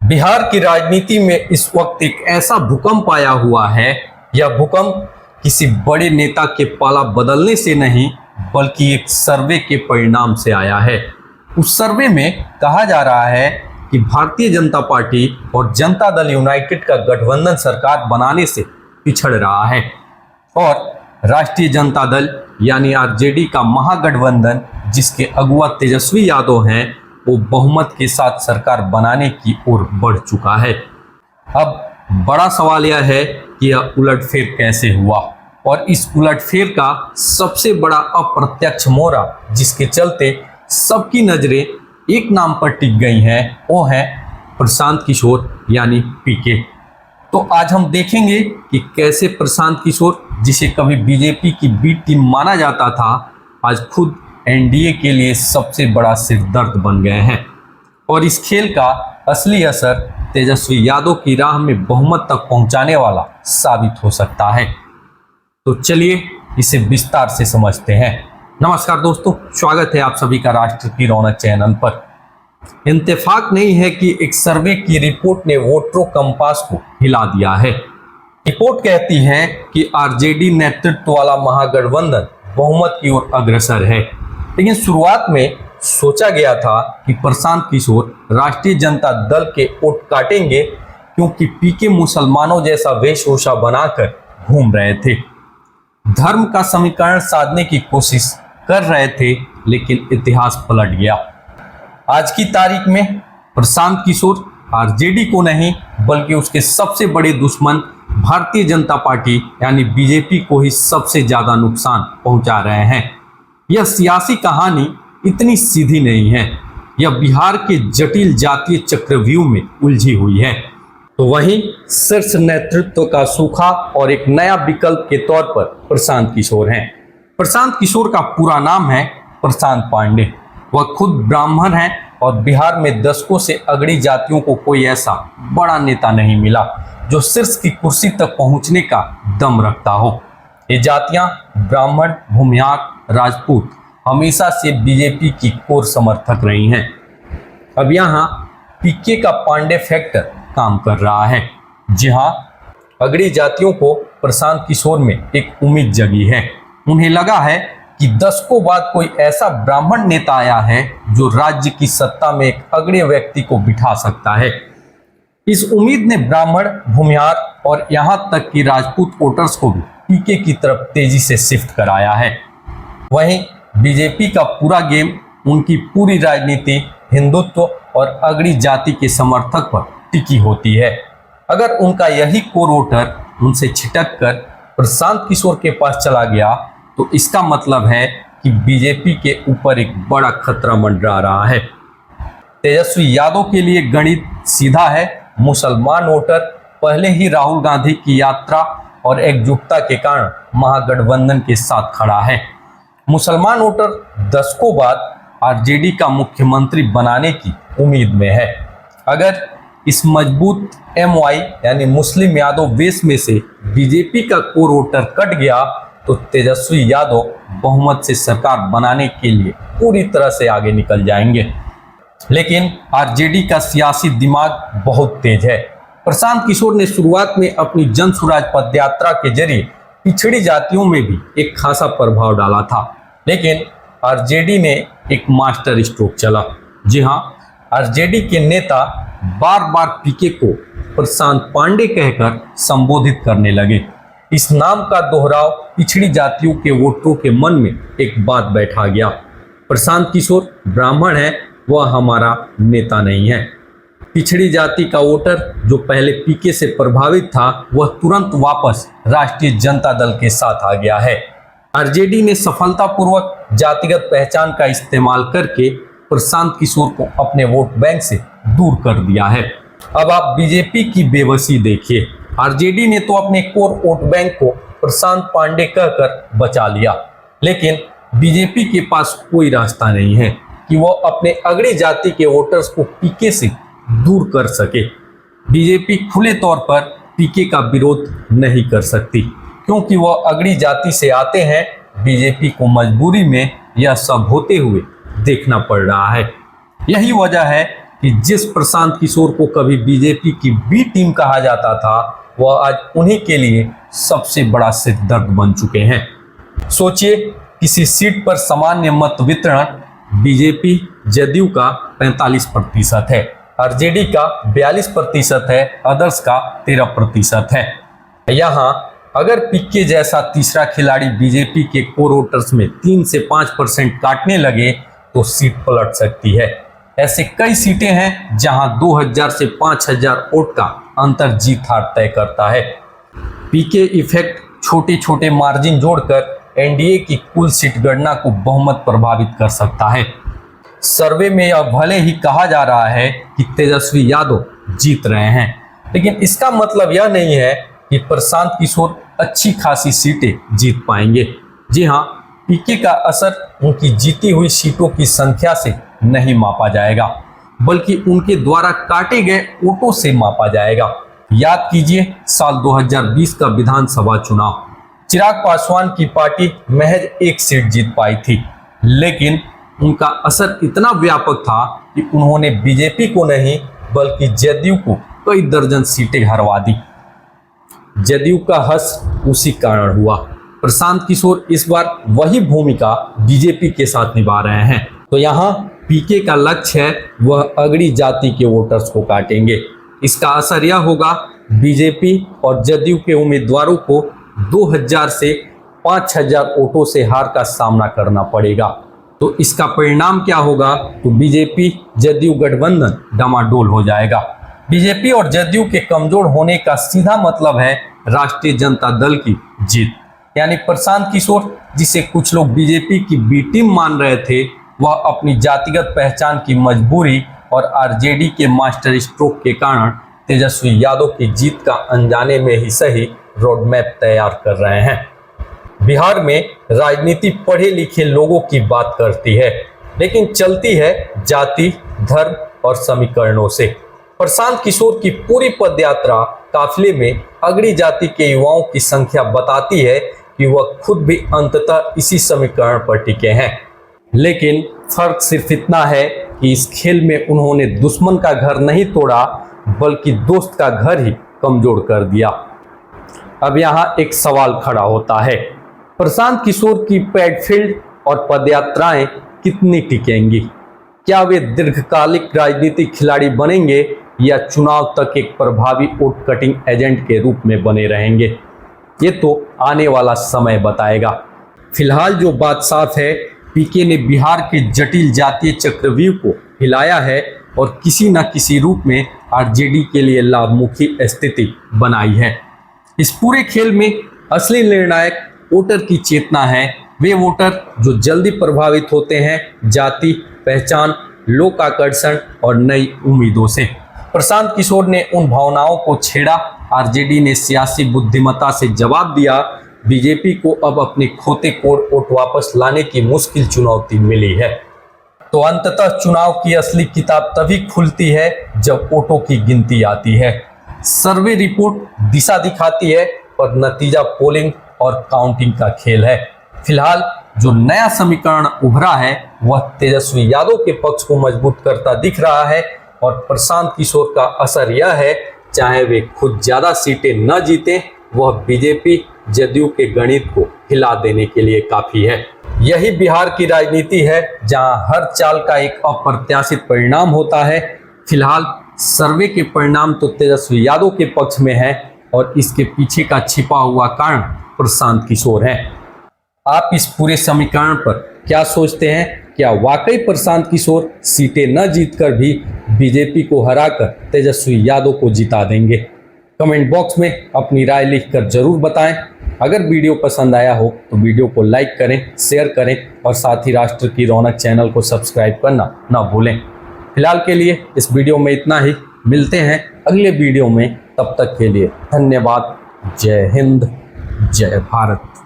बिहार की राजनीति में इस वक्त एक ऐसा भूकंप आया हुआ है। यह भूकंप किसी बड़े नेता के पाला बदलने से नहीं बल्कि एक सर्वे के परिणाम से आया है। उस सर्वे में कहा जा रहा है कि भारतीय जनता पार्टी और जनता दल यूनाइटेड का गठबंधन सरकार बनाने से पिछड़ रहा है और राष्ट्रीय जनता दल यानी आरजेडी का महागठबंधन जिसके अगुवा तेजस्वी यादव हैं वो बहुमत के साथ सरकार बनाने की ओर बढ़ चुका है। अब बड़ा सवाल यह है कि यह उलटफेर कैसे हुआ और इस उलटफेर का सबसे बड़ा अप्रत्यक्ष मोहरा जिसके चलते सबकी नजरें एक नाम पर टिक गई हैं वो है प्रशांत किशोर यानी पीके। तो आज हम देखेंगे कि कैसे प्रशांत किशोर जिसे कभी बीजेपी की बी टीम माना जाता था आज खुद एनडीए के लिए सबसे बड़ा सिरदर्द बन गए हैं और इस खेल का असली असर तेजस्वी यादव की राह में बहुमत तक पहुंचाने वाला साबित हो सकता है। तो चलिए इसे विस्तार से समझते हैं। नमस्कार दोस्तों, स्वागत है आप सभी का राष्ट्र की रौनक चैनल पर। इत्तेफाक नहीं है कि एक सर्वे की रिपोर्ट ने वोटरों कंपास को हिला दिया है। रिपोर्ट कहती है कि आरजेडी नेतृत्व वाला महागठबंधन बहुमत की ओर अग्रसर है, लेकिन शुरुआत में सोचा गया था कि प्रशांत किशोर राष्ट्रीय जनता दल के वोट काटेंगे क्योंकि पीके मुसलमानों जैसा वेशभूषा बनाकर घूम रहे थे, धर्म का समीकरण साधने की कोशिश कर रहे थे, लेकिन इतिहास पलट गया। आज की तारीख में प्रशांत किशोर आरजेडी को नहीं बल्कि उसके सबसे बड़े दुश्मन भारतीय जनता पार्टी यानी बीजेपी को ही सबसे ज्यादा नुकसान पहुंचा रहे हैं। यह सियासी कहानी इतनी सीधी नहीं है, यह बिहार के जटिल जातीय चक्रव्यूह में उलझी हुई है। तो वहीं शीर्ष नेतृत्व का सूखा और एक नया विकल्प के तौर पर प्रशांत किशोर हैं। प्रशांत किशोर का पूरा नाम है प्रशांत पांडे। वह खुद ब्राह्मण हैं और बिहार में दशकों से अगड़ी जातियों को कोई ऐसा बड़ा नेता नहीं मिला जो शीर्ष की कुर्सी तक पहुंचने का दम रखता हो। ये जातियां ब्राह्मण, भूमिहार, राजपूत हमेशा से बीजेपी की कोर समर्थक रही हैं। अब यहाँ पीके का पांडे फैक्टर काम कर रहा है। जी हाँ, अगड़ी जातियों को प्रशांत किशोर में एक उम्मीद जगी है। उन्हें लगा है कि दशकों बाद कोई ऐसा ब्राह्मण नेता आया है जो राज्य की सत्ता में एक अग्रणी व्यक्ति को बिठा सकता है। इस उम्मीद ने ब्राह्मण, भूमिहार और यहाँ तक कि राजपूत वोटर्स को भी पीके की तरफ तेजी से शिफ्ट कराया है। वहीं बीजेपी का पूरा गेम, उनकी पूरी राजनीति हिंदुत्व और अगड़ी जाति के समर्थक पर टिकी होती है। अगर उनका यही कोर वोटर उनसे छिटक कर प्रशांत किशोर के पास चला गया तो इसका मतलब है कि बीजेपी के ऊपर एक बड़ा खतरा मंडरा रहा है। तेजस्वी यादव के लिए गणित सीधा है। मुसलमान वोटर पहले ही राहुल गांधी की यात्रा और एकजुटता के कारण महागठबंधन के साथ खड़ा है। मुसलमान वोटर दशकों बाद आरजेडी का मुख्यमंत्री बनाने की उम्मीद में है। अगर इस मजबूत एमवाई यानी मुस्लिम यादव बेस में से बीजेपी का कोर वोटर कट गया तो तेजस्वी यादव बहुमत से सरकार बनाने के लिए पूरी तरह से आगे निकल जाएंगे। लेकिन आरजेडी का सियासी दिमाग बहुत तेज है। प्रशांत किशोर ने शुरुआत में अपनी जन स्वराज पदयात्रा के जरिए पिछड़ी जातियों में भी एक खासा प्रभाव डाला था, लेकिन आरजेडी ने एक मास्टर स्ट्रोक चला। जी हाँ, आरजेडी के नेता बार बार पीके को प्रशांत पांडे कहकर संबोधित करने लगे। इस नाम का दोहराव पिछड़ी जातियों के वोटरों के मन में एक बात बैठा गया, प्रशांत किशोर ब्राह्मण है, वह हमारा नेता नहीं है। पिछड़ी जाति का वोटर जो पहले पीके से प्रभावित था वह तुरंत वापस राष्ट्रीय जनता दल के साथ आ गया है। आरजेडी ने सफलतापूर्वक जातिगत पहचान का इस्तेमाल करके प्रशांत किशोर को अपने वोट बैंक से दूर कर दिया है। अब आप बीजेपी की बेबसी देखिए। आरजेडी ने तो अपने कोर वोट बैंक को प्रशांत पांडे कहकर बचा लिया, लेकिन बीजेपी के पास कोई रास्ता नहीं है कि वह अपने अगड़ी जाति के वोटर्स को पीके से दूर कर सके। बीजेपी खुले तौर पर पीके का विरोध नहीं कर सकती क्योंकि वह अगड़ी जाति से आते हैं। बीजेपी को मजबूरी में यह सब होते हुए देखना पड़ रहा है। यही वजह है कि जिस प्रशांत किशोर को कभी बीजेपी की बी टीम कहा जाता था, वह आज उन्हीं के लिए सबसे बड़ा सिरदर्द बन चुके हैं। सोचिए, किसी सीट पर सामान्य मत वितरण बीजेपी जदयू का 45% है, आरजेडी का 42% है, अदर्स का 13% है। यहाँ अगर पीके जैसा तीसरा खिलाड़ी बीजेपी के कोर वोटर्स में 3 से 5% काटने लगे तो सीट पलट सकती है। ऐसे कई सीटें हैं जहां 2000 से 5000 वोट का अंतर जीत हार तय करता है। पीके इफेक्ट छोटे छोटे मार्जिन जोड़कर एनडीए की कुल सीट गणना को बहुमत प्रभावित कर सकता है। सर्वे में यह भले ही कहा जा रहा है कि तेजस्वी यादव जीत रहे हैं, लेकिन इसका मतलब यह नहीं है कि प्रशांत किशोर अच्छी खासी सीटें जीत पाएंगे। जी हाँ, पीके का असर उनकी जीती हुई सीटों की संख्या से नहीं मापा जाएगा, बल्कि उनके द्वारा काटे गए वोटों से मापा जाएगा। याद कीजिए साल 2020 का विधानसभा चुनाव, चिराग पासवान की पार्टी महज एक सीट जीत पाई थी, लेकिन उनका असर इतना व्यापक था कि उन्होंने बीजेपी को नहीं बल्कि जदयू को कई दर्जन सीटें हरवा दी। जदयू का हश्र उसी कारण हुआ। प्रशांत किशोर इस बार वही भूमिका बीजेपी के साथ निभा रहे हैं। तो यहाँ पीके का लक्ष्य है वह अगड़ी जाति के वोटर्स को काटेंगे। इसका असर यह होगा, बीजेपी और जदयू के उम्मीदवारों को 2000 से 5000 वोटों से हार का सामना करना पड़ेगा। तो इसका परिणाम क्या होगा? तो बीजेपी जदयू गठबंधन डामाडोल हो जाएगा। बीजेपी और जदयू के कमजोर होने का सीधा मतलब है राष्ट्रीय जनता दल की जीत। यानी प्रशांत किशोर, जिसे कुछ लोग बीजेपी की बी टीम मान रहे थे, वह अपनी जातिगत पहचान की मजबूरी और आरजेडी के मास्टर स्ट्रोक के कारण तेजस्वी यादव की जीत का अनजाने में ही सही रोडमैप तैयार कर रहे हैं। बिहार में राजनीति पढ़े लिखे लोगों की बात करती है, लेकिन चलती है जाति, धर्म और समीकरणों से। प्रशांत किशोर की पूरी पदयात्रा काफिले में अगड़ी जाति के युवाओं की संख्या बताती है कि वह खुद भी अंततः इसी समीकरण पर टिके हैं। लेकिन फर्क सिर्फ इतना है कि इस खेल में उन्होंने दुश्मन का घर नहीं तोड़ा, बल्कि दोस्त का घर ही कमजोर कर दिया। अब यहाँ एक सवाल खड़ा होता है, प्रशांत किशोर की पैडफील्ड और पदयात्राएं कितनी टिकेंगी? क्या वे दीर्घकालिक राजनीतिक खिलाड़ी बनेंगे या चुनाव तक एक प्रभावी वोट कटिंग एजेंट के रूप में बने रहेंगे? ये तो आने वाला समय बताएगा। फिलहाल जो बात साफ है, पीके ने बिहार के जटिल जातीय चक्रव्यूह को हिलाया है और किसी न किसी रूप में आरजेडी के लिए लाभमुखी स्थिति बनाई है। इस पूरे खेल में असली निर्णायक वोटर की चेतना है। वे वोटर जो जल्दी प्रभावित होते हैं जाति, पहचान, लोक आकर्षण और नई उम्मीदों से। प्रशांत किशोर ने उन भावनाओं को छेड़ा, आरजेडी ने सियासी बुद्धिमत्ता से जवाब दिया। बीजेपी को अब अपने खोते कोर वोट वापस लाने की मुश्किल चुनौती मिली है। तो अंततः चुनाव की असली किताब तभी खुलती है जब वोटों की गिनती आती है। सर्वे रिपोर्ट दिशा दिखाती है, पर नतीजा पोलिंग और काउंटिंग का खेल है। फिलहाल जो नया समीकरण उभरा है वह तेजस्वी यादव के पक्ष को मजबूत करता दिख रहा है और प्रशांत किशोर का असर यह है, चाहे वे खुद ज्यादा सीटें न जीतें, वह बीजेपी जदयू के गणित को हिला देने के लिए काफी है। यही बिहार की राजनीति है, जहां हर चाल का एक अप्रत्याशित परिणाम होता है। फिलहाल सर्वे के परिणाम तो तेजस्वी यादव के पक्ष में है और इसके पीछे का छिपा हुआ कारण प्रशांत किशोर है। आप इस पूरे समीकरण पर क्या सोचते हैं? क्या वाकई प्रशांत किशोर सीटें न जीतकर भी बीजेपी को हराकर तेजस्वी यादव को जिता देंगे? कमेंट बॉक्स में अपनी राय लिखकर जरूर बताएं। अगर वीडियो पसंद आया हो तो वीडियो को लाइक करें, शेयर करें और साथ ही राष्ट्र की रौनक चैनल को सब्सक्राइब करना ना भूलें। फिलहाल के लिए इस वीडियो में इतना ही। मिलते हैं अगले वीडियो में, तब तक के लिए धन्यवाद। जय हिंद, जय भारत।